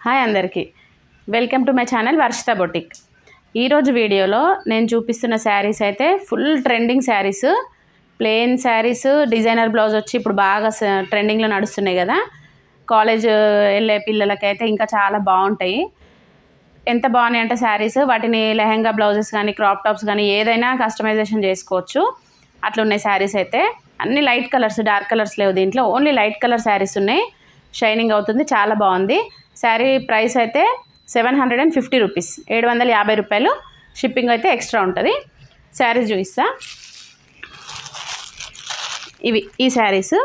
Hi అందరికీ welcome to my channel Varshita boutique. ఈరోజు వీడియోలో నేను చూపిస్తున్న శారీస్ అయితే full trending saris, plain saris, designer blouse వచ్చి ఇప్పుడు బాగా ట్రెండింగ్లో నడుస్తున్నాయి కదా. కాలేజ్ వెళ్ళే పిల్లలకైతే ఇంకా చాలా బాగుంటాయి. ఎంత బాగున్నాయి అంటే శారీస్, వాటిని లెహెంగా బ్లౌజెస్ కానీ క్రాప్ టాప్స్ కానీ ఏదైనా కస్టమైజేషన్ చేసుకోవచ్చు. అట్లా ఉన్నాయి శారీస్ అయితే. అన్ని లైట్ కలర్స్, డార్క్ కలర్స్ లేవు దీంట్లో, ఓన్లీ లైట్ కలర్ శారీస్ ఉన్నాయి. షైనింగ్ అవుతుంది, చాలా బాగుంది. శారీ ప్రైస్ అయితే 750 రూపీస్, 750 రూపాయలు. షిప్పింగ్ అయితే ఎక్స్ట్రా ఉంటుంది. శారీస్ చూపిస్తా. ఇవి ఈ saris.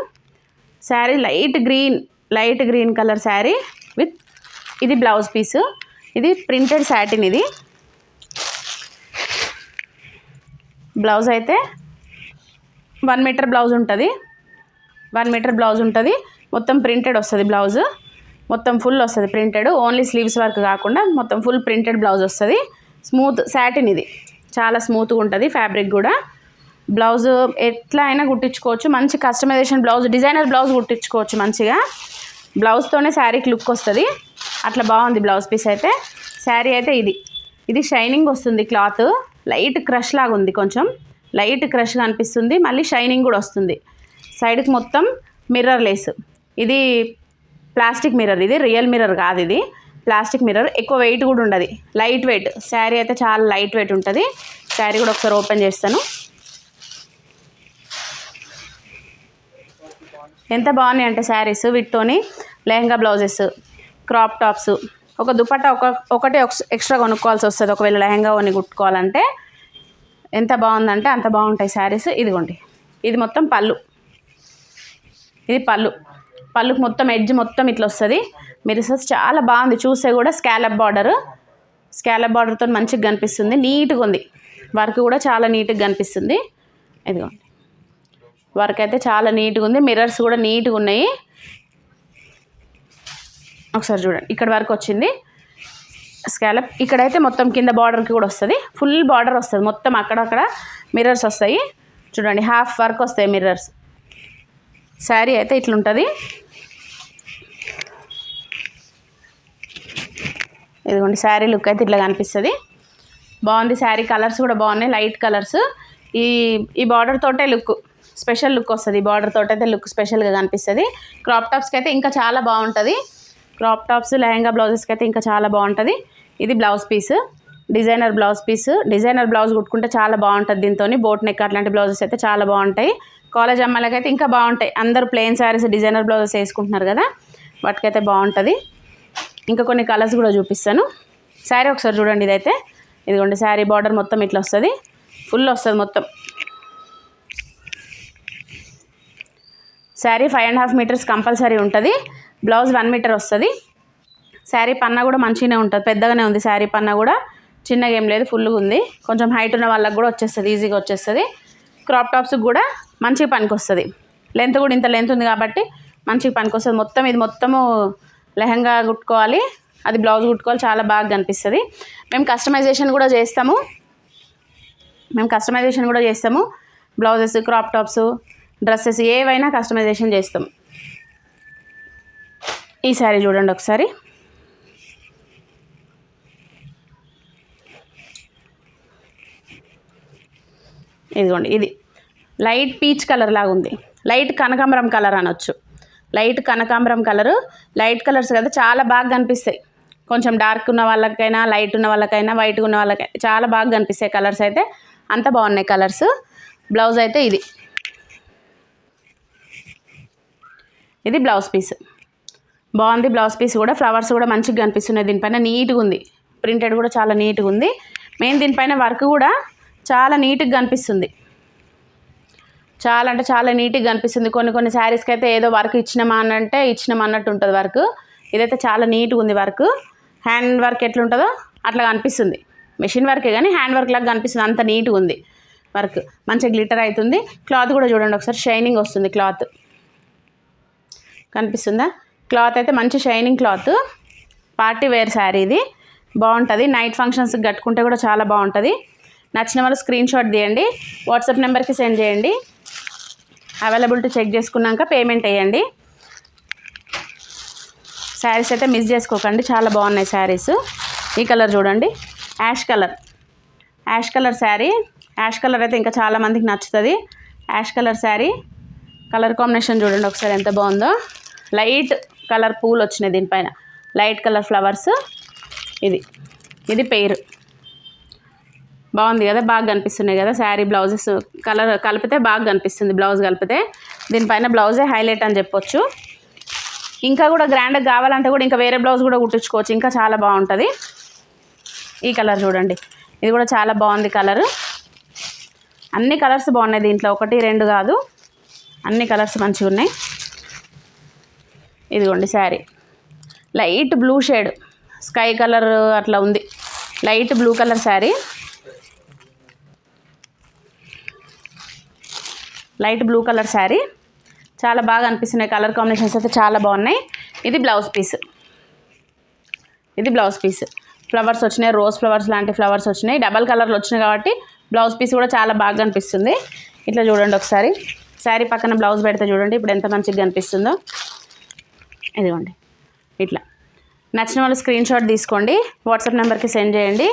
Sari light green colour sari with ఇది బ్లౌజ్ పీసు. ఇది ప్రింటెడ్ సాటిన్. ఇది బ్లౌజ్ అయితే 1 మీటర్ బ్లౌజ్ ఉంటుంది. 1 మీటర్ బ్లౌజ్ ఉంటుంది. మొత్తం ప్రింటెడ్ వస్తుంది. బ్లౌజ్ మొత్తం ఫుల్ వస్తుంది ప్రింటెడ్, ఓన్లీ స్లీవ్స్ వర్క్ కాకుండా మొత్తం ఫుల్ ప్రింటెడ్ బ్లౌజ్ వస్తుంది. స్మూత్ సాటిన్, ఇది చాలా స్మూత్గా ఉంటుంది. ఫ్యాబ్రిక్ కూడా బ్లౌజ్ ఎట్లా అయినా కుట్టించుకోవచ్చు. మంచి కస్టమైజేషన్ బ్లౌజ్, డిజైనర్ బ్లౌజ్ కుట్టించుకోవచ్చు మంచిగా. బ్లౌజ్తోనే శారీకి లుక్ వస్తుంది. అట్లా బాగుంది బ్లౌజ్ పీస్ అయితే. శారీ అయితే ఇది షైనింగ్ వస్తుంది. క్లాత్ లైట్ క్రష్ లాగా ఉంది, కొంచెం లైట్ క్రష్గా అనిపిస్తుంది. మళ్ళీ షైనింగ్ కూడా వస్తుంది. సైడ్కి మొత్తం మిర్రర్ లేస్. ఇది ప్లాస్టిక్ మిర్రర్, ఇది రియల్ మిర్రర్ కాదు, ఇది ప్లాస్టిక్ మిర్రర్. ఎక్కువ వెయిట్ కూడా ఉండదు, లైట్ వెయిట్. శారీ అయితే చాలా లైట్ వెయిట్ ఉంటుంది. శారీ కూడా ఒకసారి ఓపెన్ చేస్తాను. ఎంత బాగున్నాయి అంటే శారీస్. వీటితోని లెహంగా బ్లౌజెస్, క్రాప్ టాప్స్, ఒక దుపట్టా ఒకటి ఎక్స్ట్రా కొనుక్కోవాల్సి వస్తుంది ఒకవేళ లెహంగా కొని కుట్టుకోవాలంటే. ఎంత బాగుందంటే అంత బాగుంటాయి శారీస్. ఇదిగోండి, ఇది మొత్తం పళ్ళు. ఇది పళ్ళుకి మొత్తం ఎడ్జ్ మొత్తం ఇట్లా వస్తుంది. మిర్రర్స్ చాలా బాగుంది. చూస్తే కూడా స్కాలప్ బార్డర్తో మంచిగా కనిపిస్తుంది. నీట్గా ఉంది. వర్క్ కూడా చాలా నీట్గా కనిపిస్తుంది. ఇదిగోండి, వర్క్ అయితే చాలా నీట్గా ఉంది. మిర్రర్స్ కూడా నీట్గా ఉన్నాయి. ఒకసారి చూడండి, ఇక్కడ వరకు వచ్చింది స్కాలప్. ఇక్కడైతే మొత్తం కింద బార్డర్కి కూడా వస్తుంది. ఫుల్ బార్డర్ వస్తుంది. మొత్తం అక్కడక్కడ మిర్రర్స్ వస్తాయి. చూడండి, హాఫ్ వర్క్ వస్తాయి మిర్రర్స్. శారీ అయితే ఇట్లుంటుంది. ఇదిగోండి, శారీ లుక్ అయితే ఇట్లా కనిపిస్తుంది. బాగుంది శారీ. కలర్స్ కూడా బాగున్నాయి, లైట్ కలర్స్. ఈ బార్డర్ తోటే స్పెషల్ లుక్ వస్తుంది. ఈ బార్డర్ తోట అయితే లుక్ స్పెషల్గా కనిపిస్తుంది. క్రాప్ టాప్స్కి అయితే ఇంకా చాలా బాగుంటుంది. క్రాప్ టాప్స్, లెహంగా బ్లౌజెస్కి అయితే ఇంకా చాలా బాగుంటుంది. ఇది blouse piece, designer blouse piece. Designer blouse కుట్టుకుంటే చాలా బాగుంటుంది. దీంతో బోట్ నెక్ అట్లాంటి బ్లౌజెస్ అయితే చాలా బాగుంటాయి. కాలేజ్ అమ్మాయిలకైతే ఇంకా బాగుంటాయి. అందరూ ప్లెయిన్ శారీస్, డిజైనర్ బ్లౌజెస్ వేసుకుంటున్నారు కదా, వాటికైతే బాగుంటుంది. ఇంకా కొన్ని కలర్స్ కూడా చూపిస్తాను. శారీ ఒకసారి చూడండి. ఇదైతే ఇదిగోండి, శారీ బార్డర్ మొత్తం ఇట్లా వస్తుంది. ఫుల్ వస్తుంది మొత్తం. శారీ 5.5 మీటర్స్ కంపల్సరీ ఉంటుంది. బ్లౌజ్ 1 మీటర్ వస్తుంది. శారీ పన్నా కూడా మంచిగానే ఉంటుంది, పెద్దగానే ఉంది. శారీ పన్నా కూడా చిన్నగా ఏం లేదు, ఫుల్గా ఉంది. కొంచెం హైట్ ఉన్న వాళ్ళకి కూడా వచ్చేస్తుంది, ఈజీగా వచ్చేస్తుంది. క్రాప్ టాప్స్కి కూడా మంచిగా పనికి వస్తుంది. లెంత్ కూడా ఇంత లెంత్ ఉంది కాబట్టి మంచిగా పనికి వస్తుంది. మొత్తం ఇది మొత్తము లెహంగా కుట్టుకోవాలి, అది బ్లౌజ్ కుట్టుకోవాలి, చాలా బాగా కనిపిస్తుంది. మేము కస్టమైజేషన్ కూడా చేస్తాము. బ్లౌజెస్, క్రాప్ టాప్స్, డ్రెస్సెస్ ఏవైనా కస్టమైజేషన్ చేస్తాము. ఈ శారీ చూడండి ఒకసారి. ఇదిగోండి, ఇది లైట్ పీచ్ కలర్ లాగా ఉంది. లైట్ కనకాంబరం కలర్ అనొచ్చు. లైట్ కనకాంబరం కలరు. లైట్ కలర్స్ కదా చాలా బాగా కనిపిస్తాయి. కొంచెం డార్క్ ఉన్న వాళ్ళకైనా, లైట్ ఉన్న వాళ్ళకైనా, వైట్గా ఉన్న వాళ్ళకైనా చాలా బాగా కనిపిస్తాయి కలర్స్ అయితే. అంత బాగున్నాయి కలర్స్. బ్లౌజ్ అయితే ఇది బ్లౌజ్ పీస్. బాగుంది బ్లౌజ్ పీస్ కూడా. ఫ్లవర్స్ కూడా మంచిగా కనిపిస్తున్నాయి దీనిపైన. నీట్గా ఉంది. ప్రింటెడ్ కూడా చాలా నీట్గా ఉంది. మెయిన్ దీనిపైన వర్క్ కూడా చాలా నీట్గా కనిపిస్తుంది. చాలా అంటే చాలా నీట్గా కనిపిస్తుంది. కొన్ని శారీస్కి అయితే ఏదో వర్క్ ఇచ్చినామన్నట్టు ఉంటుంది వర్క్. ఇదైతే చాలా నీట్గా ఉంది వర్క్. హ్యాండ్ వర్క్ ఎట్లుంటుందో అట్లా కనిపిస్తుంది. మెషిన్ వర్కే కానీ హ్యాండ్ వర్క్ లాగా కనిపిస్తుంది. అంత నీట్గా ఉంది వర్క్. మంచిగా గ్లిటర్ అవుతుంది. క్లాత్ కూడా చూడండి ఒకసారి, షైనింగ్ వస్తుంది. క్లాత్ కనిపిస్తుందా? క్లాత్ అయితే మంచి shining cloth. Party wear sari ఇది. బాగుంటుంది. నైట్ ఫంక్షన్స్కి కట్టుకుంటే కూడా చాలా బాగుంటుంది. నచ్చిన వాళ్ళు స్క్రీన్ షాట్ తీయండి, వాట్సాప్ నెంబర్కి సెండ్ చేయండి. అవైలబిలిటీ చెక్ చేసుకున్నాక పేమెంట్ వేయండి. శారీస్ అయితే మిస్ చేసుకోకండి, చాలా బాగున్నాయి శారీస్. ఈ కలర్ చూడండి, ash colour sari. Ash colour అయితే ఇంకా చాలామందికి నచ్చుతుంది. Ash colour sari, colour combination చూడండి ఒకసారి ఎంత బాగుందో. లైట్ కలర్ పూలు వచ్చినాయి దీనిపైన, లైట్ కలర్ ఫ్లవర్స్. ఇది పేరు బాగుంది కదా, బాగా కనిపిస్తున్నాయి కదా శారీ. బ్లౌజెస్ కలర్ కలిపితే బాగా కనిపిస్తుంది, బ్లౌజ్ కలిపితే. దీనిపైన బ్లౌజే హైలైట్ అని చెప్పొచ్చు. ఇంకా కూడా గ్రాండ్గా కావాలంటే కూడా ఇంకా వేరే బ్లౌజ్ కూడా కుట్టించుకోవచ్చు, ఇంకా చాలా బాగుంటుంది. ఈ కలర్ చూడండి, ఇది కూడా చాలా బాగుంది కలరు. అన్ని కలర్స్ బాగున్నాయి దీంట్లో, 1 2 కాదు, అన్ని కలర్స్ మంచిగా ఉన్నాయి. ఇదిగోండి sari, light blue shade, sky colour అట్లా ఉంది, light blue colour sari. Light blue colour sari చాలా బాగా అనిపిస్తున్నాయి. కలర్ కాంబినేషన్స్ అయితే చాలా బాగున్నాయి. ఇది బ్లౌజ్ పీస్. ఫ్లవర్స్ వచ్చినాయి, రోజ్ ఫ్లవర్స్ లాంటి ఫ్లవర్స్ వచ్చినాయి. డబల్ కలర్లు వచ్చినాయి కాబట్టి బ్లౌజ్ పీస్ కూడా చాలా బాగా కనిపిస్తుంది. ఇట్లా చూడండి ఒకసారి, శారీ పక్కన బ్లౌజ్ పెడితే చూడండి ఇప్పుడు ఎంత మంచిగా కనిపిస్తుందో. ఇదిగోండి ఇట్లా. నచ్చిన వాళ్ళు స్క్రీన్ షాట్ తీసుకోండి, వాట్సాప్ నెంబర్కి సెండ్ చేయండి.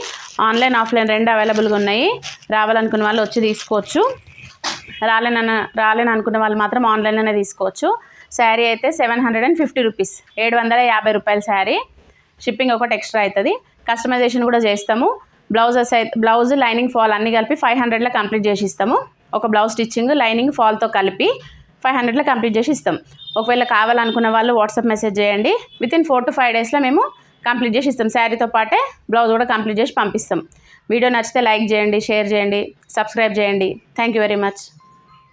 ఆన్లైన్ ఆఫ్లైన్ 2 అవైలబుల్గా ఉన్నాయి. రావాలనుకున్న వాళ్ళు వచ్చి తీసుకోవచ్చు, రాలేని అనుకున్న వాళ్ళు మాత్రం ఆన్లైన్లోనే తీసుకోవచ్చు. శారీ అయితే 750 రూపీస్, 750 రూపాయల శారీ. షిప్పింగ్ ఒకటి ఎక్స్ట్రా అవుతుంది. కస్టమైజేషన్ కూడా చేస్తాము. బ్లౌజ్ లైనింగ్ ఫాల్ అన్నీ కలిపి 500లో కంప్లీట్ చేసి ఇస్తాము. ఒక బ్లౌజ్ స్టిచ్చింగ్ లైనింగ్ ఫాల్తో కలిపి 500లో కంప్లీట్ చేసి ఇస్తాం. ఒకవేళ కావాలనుకున్న వాళ్ళు వాట్సాప్ మెసేజ్ చేయండి. వితిన్ 4 to 5 డేస్లో మేము కంప్లీట్ చేసి ఇస్తాం. శారీతో పాటే బ్లౌజ్ కూడా కంప్లీట్ చేసి పంపిస్తాం. వీడియో నచ్చితే లైక్ చేయండి, షేర్ చేయండి, సబ్స్క్రైబ్ చేయండి. Thank you very much.